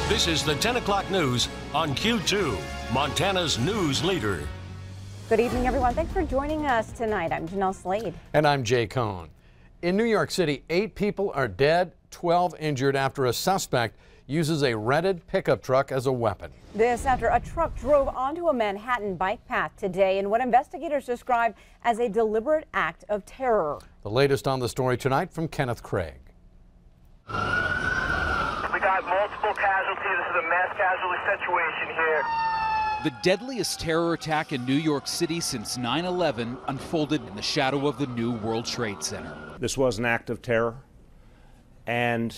This is the 10 o'clock news on Q2, Montana's news leader. Good evening, everyone. Thanks for joining us tonight. I'm Jeanelle Slade. And I'm Jay Cohn. In New York City, 8 people are dead, 12 injured after a suspect uses a rented pickup truck as a weapon. This after a truck drove onto a Manhattan bike path today in what investigators describe as a deliberate act of terror. The latest on the story tonight from Kenneth Craig. We got multiple casualties. This is a mass casualty situation here. The deadliest terror attack in New York City since 9/11 unfolded in the shadow of the new World Trade Center. This was an act of terror, and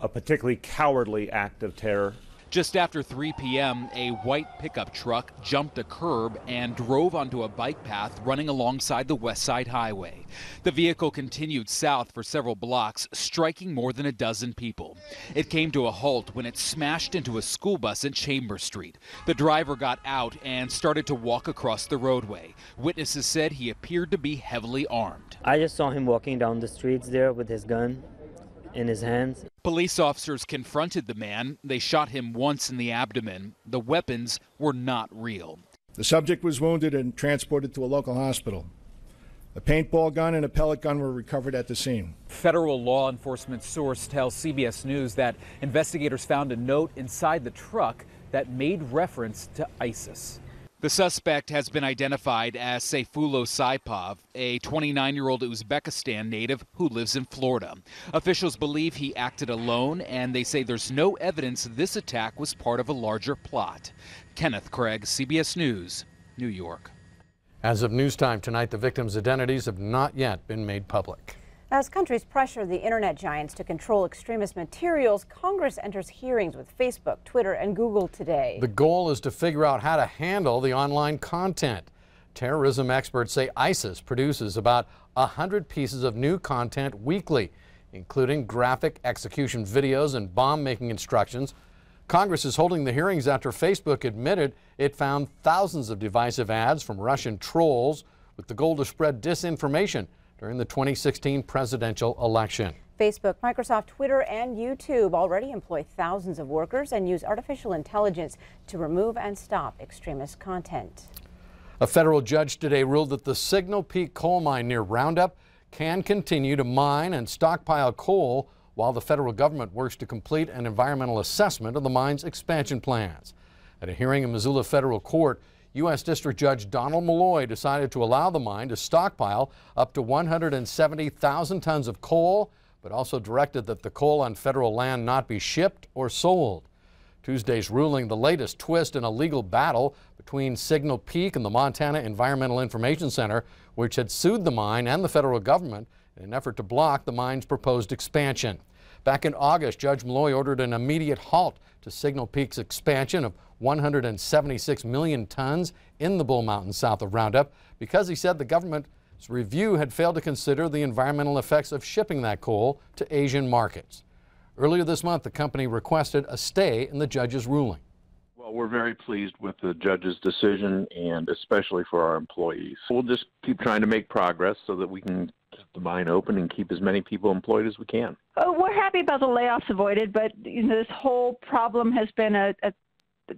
a particularly cowardly act of terror. Just after 3 p.m., a white pickup truck jumped a curb and drove onto a bike path running alongside the West Side Highway. The vehicle continued south for several blocks, striking more than a dozen people. It came to a halt when it smashed into a school bus in Chambers Street. The driver got out and started to walk across the roadway. Witnesses said he appeared to be heavily armed. I just saw him walking down the streets there with his gun in his hands. Police officers confronted the man. They shot him once in the abdomen. The weapons were not real. The subject was wounded and transported to a local hospital. A paintball gun and a pellet gun were recovered at the scene. Federal law enforcement source tells CBS News that investigators found a note inside the truck that made reference to ISIS. The suspect has been identified as Sayfullo Saipov, a 29-year-old Uzbekistan native who lives in Florida. Officials believe he acted alone, and they say there's no evidence this attack was part of a larger plot. Kenneth Craig, CBS News, New York. As of news time tonight, the victims' identities have not yet been made public. As countries pressure the internet giants to control extremist materials, Congress enters hearings with Facebook, Twitter, and Google today. The goal is to figure out how to handle the online content. Terrorism experts say ISIS produces about 100 pieces of new content weekly, including graphic execution videos and bomb-making instructions. Congress is holding the hearings after Facebook admitted it found thousands of divisive ads from Russian trolls with the goal to spread disinformation during the 2016 presidential election. Facebook, Microsoft, Twitter, and YouTube already employ thousands of workers and use artificial intelligence to remove and stop extremist content. A federal judge today ruled that the Signal Peak coal mine near Roundup can continue to mine and stockpile coal while the federal government works to complete an environmental assessment of the mine's expansion plans. At a hearing in Missoula Federal Court, U.S. District Judge Donald Malloy decided to allow the mine to stockpile up to 170,000 tons of coal, but also directed that the coal on federal land not be shipped or sold. Tuesday's ruling, the latest twist in a legal battle between Signal Peak and the Montana Environmental Information Center, which had sued the mine and the federal government in an effort to block the mine's proposed expansion. Back in August, Judge Malloy ordered an immediate halt to Signal Peak's expansion of 176 million tons in the Bull Mountains south of Roundup because he said the government's review had failed to consider the environmental effects of shipping that coal to Asian markets. Earlier this month, the company requested a stay in the judge's ruling. Well, we're very pleased with the judge's decision, and especially for our employees. We'll just keep trying to make progress so that we can keep the mine open and keep as many people employed as we can. We're happy about the layoffs avoided, but this whole problem has been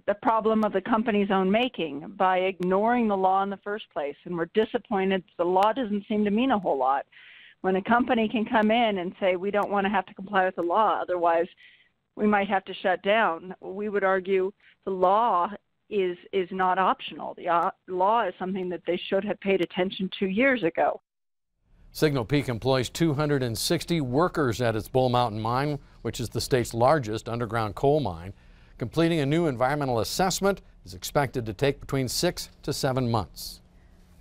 the problem of the company's own making by ignoring the law in the first place. And we're disappointed the law doesn't seem to mean a whole lot. When a company can come in and say, we don't want to have to comply with the law, otherwise we might have to shut down, we would argue the law is not optional. The law is something that they should have paid attention to years ago. Signal Peak employs 260 workers at its Bull Mountain mine, which is the state's largest underground coal mine. Completing a new environmental assessment is expected to take between 6 to 7 months.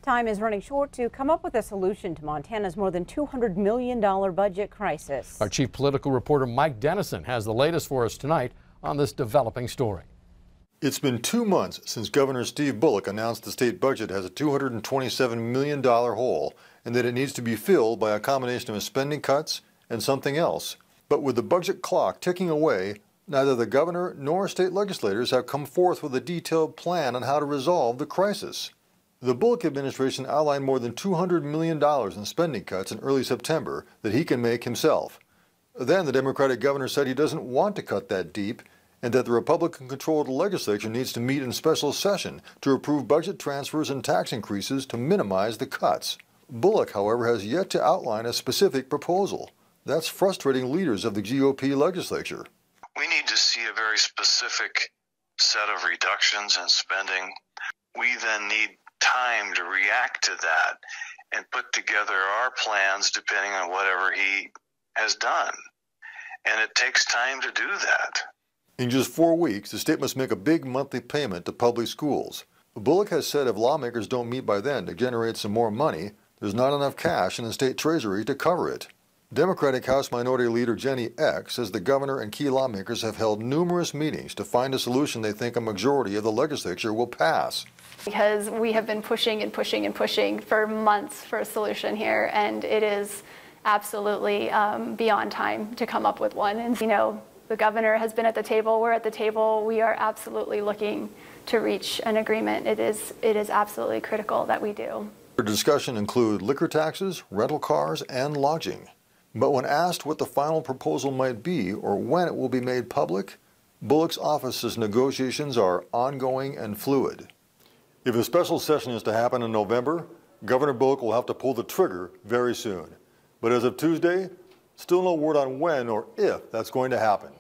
Time is running short to come up with a solution to Montana's more than $200 million budget crisis. Our chief political reporter Mike Dennison has the latest for us tonight on this developing story. It's been 2 months since Governor Steve Bullock announced the state budget has a $227 million hole and that it needs to be filled by a combination of spending cuts and something else. But with the budget clock ticking away, neither the governor nor state legislators have come forth with a detailed plan on how to resolve the crisis. The Bullock administration outlined more than $200 million in spending cuts in early September that he can make himself. Then the Democratic governor said he doesn't want to cut that deep and that the Republican-controlled legislature needs to meet in special session to approve budget transfers and tax increases to minimize the cuts. Bullock, however, has yet to outline a specific proposal. That's frustrating leaders of the GOP legislature. We need to see a very specific set of reductions in spending. We then need time to react to that and put together our plans depending on whatever he has done. And it takes time to do that. In just 4 weeks, the state must make a big monthly payment to public schools. Bullock has said if lawmakers don't meet by then to generate some more money, there's not enough cash in the state treasury to cover it. Democratic House Minority Leader Jenny Eck says the governor and key lawmakers have held numerous meetings to find a solution they think a majority of the legislature will pass. Because we have been pushing and pushing and pushing for months for a solution here, and it is absolutely beyond time to come up with one. And, you know, the governor has been at the table, we're at the table, we are absolutely looking to reach an agreement. It is absolutely critical that we do. The discussion include liquor taxes, rental cars, and lodging. But when asked what the final proposal might be or when it will be made public, Bullock's office says negotiations are ongoing and fluid. If a special session is to happen in November, Governor Bullock will have to pull the trigger very soon. But as of Tuesday, still no word on when or if that's going to happen.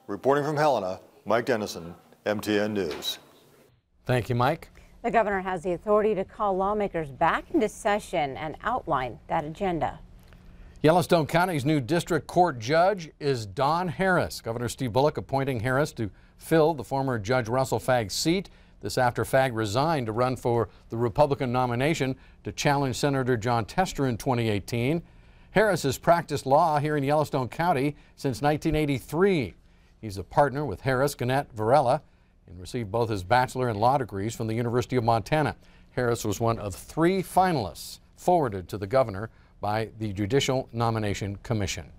Reporting from Helena, Mike Dennison, MTN News. Thank you, Mike. The governor has the authority to call lawmakers back into session and outline that agenda. Yellowstone County's new district court judge is Don Harris. Governor Steve Bullock appointing Harris to fill the former Judge Russell Fagg's seat. This after Fagg resigned to run for the Republican nomination to challenge Senator John Tester in 2018. Harris has practiced law here in Yellowstone County since 1983. He's a partner with Harris, Gannett, Varela, and received both his bachelor and law degrees from the University of Montana. Harris was one of 3 finalists forwarded to the governor by the Judicial Nomination Commission.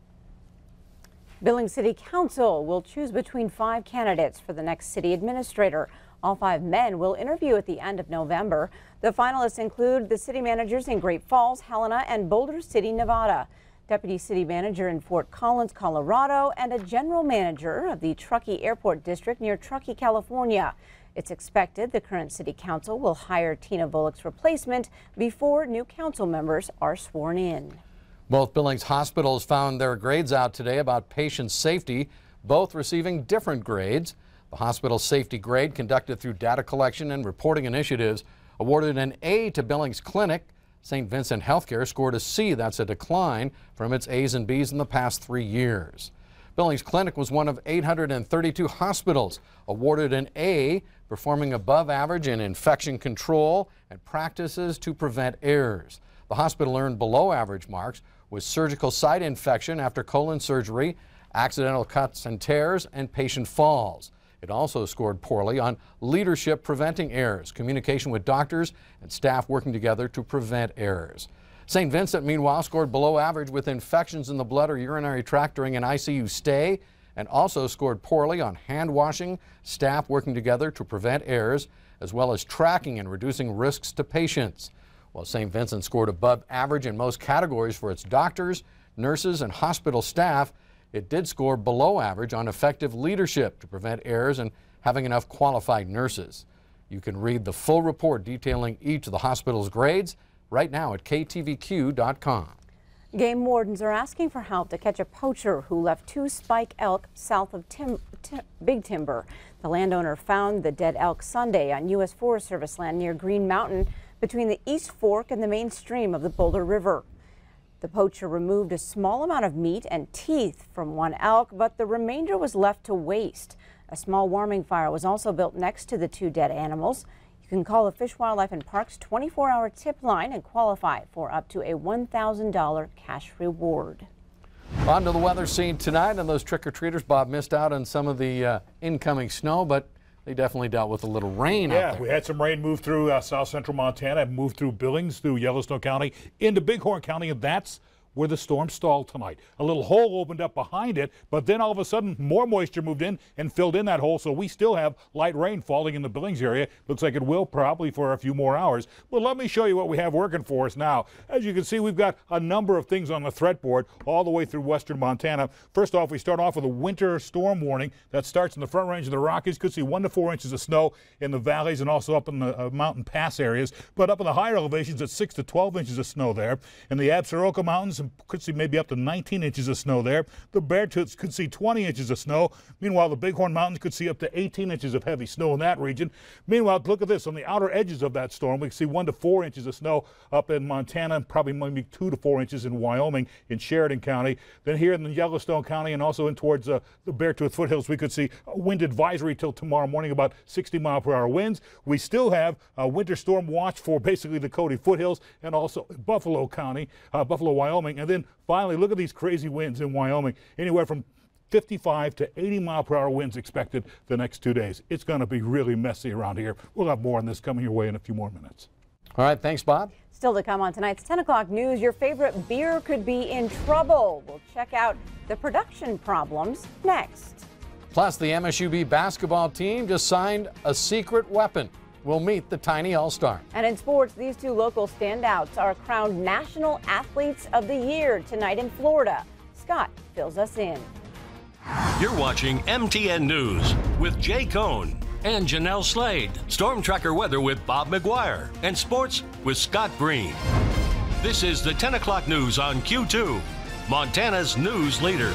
Billings City Council will choose between 5 candidates for the next city administrator. All 5 men will interview at the end of November. The finalists include the city managers in Great Falls, Helena, and Boulder City, Nevada, deputy city manager in Fort Collins, Colorado, and a general manager of the Truckee Airport District near Truckee, California. It's expected the current city council will hire Tina Bullock's replacement before new council members are sworn in. Both Billings hospitals found their grades out today about patient safety, both receiving different grades. The hospital safety grade, conducted through data collection and reporting initiatives, awarded an A to Billings Clinic. St. Vincent Healthcare scored a C. That's a decline from its A's and B's in the past 3 years. Billings Clinic was one of 832 hospitals awarded an A, performing above average in infection control and practices to prevent errors. The hospital earned below average marks with surgical site infection after colon surgery, accidental cuts and tears, and patient falls. It also scored poorly on leadership preventing errors, communication with doctors, and staff working together to prevent errors. St. Vincent, meanwhile, scored below average with infections in the blood or urinary tract during an ICU stay, and also scored poorly on hand washing, staff working together to prevent errors, as well as tracking and reducing risks to patients. While St. Vincent scored above average in most categories for its doctors, nurses, and hospital staff, it did score below average on effective leadership to prevent errors and having enough qualified nurses. You can read the full report detailing each of the hospital's grades right now at ktvq.com. Game wardens are asking for help to catch a poacher who left 2 spike elk south of Big Timber. The landowner found the dead elk Sunday on U.S. Forest Service land near Green Mountain between the East Fork and the main stream of the Boulder River. The poacher removed a small amount of meat and teeth from 1 elk, but the remainder was left to waste. A small warming fire was also built next to the 2 dead animals. You can call the Fish, Wildlife and Parks 24-hour tip line and qualify for up to a $1,000 cash reward. On to the weather scene tonight, and those trick-or-treaters, Bob, missed out on some of the incoming snow, but they definitely dealt with a little rain out there. Yeah, we had some rain move through south central Montana, moved through Billings, through Yellowstone County, into Bighorn County, and that's where the storm stalled tonight. A little hole opened up behind it, but then all of a sudden more moisture moved in and filled in that hole, so we still have light rain falling in the Billings area. Looks like it will probably for a few more hours. But let me show you what we have working for us now. As you can see, we've got a number of things on the threat board all the way through western Montana. First off, we start off with a winter storm warning that starts in the front range of the Rockies. Could see 1 to 4 inches of snow in the valleys and also up in the mountain pass areas. But up in the higher elevations, it's 6 to 12 inches of snow there. In the Absaroka Mountains, could see maybe up to 19 inches of snow there. The Beartooths could see 20 inches of snow. Meanwhile, the Bighorn Mountains could see up to 18 inches of heavy snow in that region. Meanwhile, look at this. On the outer edges of that storm, we can see 1 to 4 inches of snow up in Montana, and probably maybe 2 to 4 inches in Wyoming, in Sheridan County. Then here in the Yellowstone County and also in towards the Beartooth foothills, we could see a wind advisory till tomorrow morning, about 60-mile-per-hour winds. We still have a winter storm watch for basically the Cody foothills and also Buffalo County, Buffalo, Wyoming. And then finally, look at these crazy winds in Wyoming, anywhere from 55 to 80-mile-per-hour winds expected the next 2 days. It's going to be really messy around here. We'll have more on this coming your way in a few more minutes. All right, thanks, Bob. Still to come on tonight's 10 o'clock news, your favorite beer could be in trouble. We'll check out the production problems next. Plus, the MSUB basketball team just signed a secret weapon. We'll meet the Tiny All-Star. And in sports, these two local standouts are crowned National Athletes of the Year tonight in Florida. Scott fills us in. You're watching MTN News with Jay Cohn and Jeanelle Slade. Storm Tracker weather with Bob McGuire. And sports with Scott Green. This is the 10 o'clock news on Q2, Montana's news leader.